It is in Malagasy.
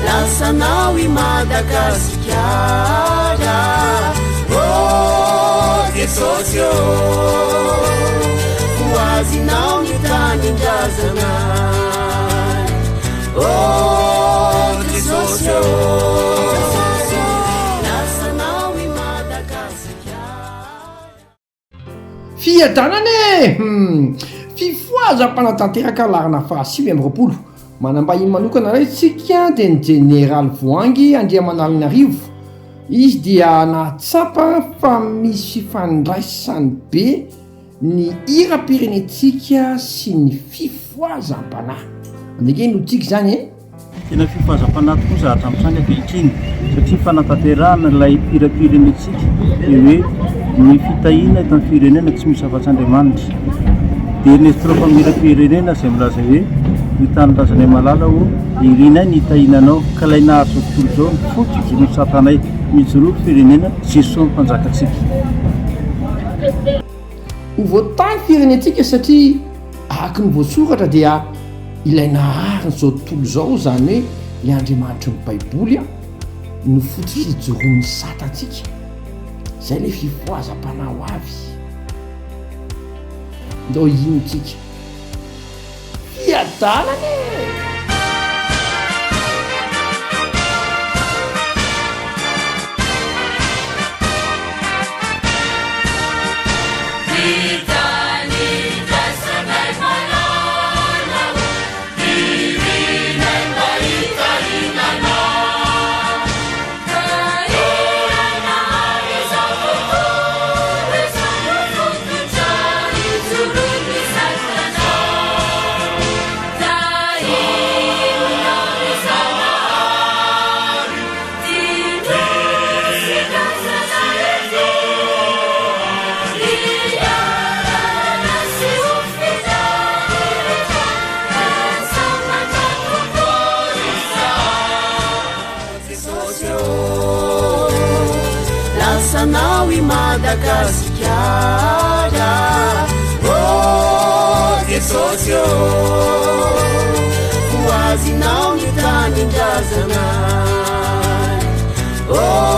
Lasanao I Madagasikara Oh Jesús Hoazinao ny tanindrazanay Oh Jesús Lasanao I Madagasikara Fiadanane fifoazam-panatanteraka larina fahasivy amby roapolo manambahiny manokana ray tsika dia ny Général Voangy Andriamanalina izy dia nahatsapa fa misy fifandraisany be ny hira-pirenentsika sy ny fifoazam-panahy andekeny ho tsika zany tena fifoazam-panahy tokoa zahatra amin'izany ankehitriny satria fanatanterahana ilay hira-pirenentsika dia hoe ny fitahiana eto amin'ny firenena tsy misy afa-ts'Andriamanitra dia nestrofa mira-pirenena izay milaza hoe hitanindrazanay malala ho irinay ny hitahinanao ka ilay nahazo tontolo izao fotsy izay no satanay mijoroa firenena Jesosy mpanjakatsika ho voatany firenentsika satria araka ny voasoratra dia ilay nahariny zao tontolo izao zany hoe ilay Andriamanitra ny Baiboly no fotsy fijoroan'ny satantsika zay ilay fifoazam-panahy ho avy ndao inotsika fiadanane Lasanao I Madagasikara Oh Jesús Hoazinao ny tanindrazanay Oh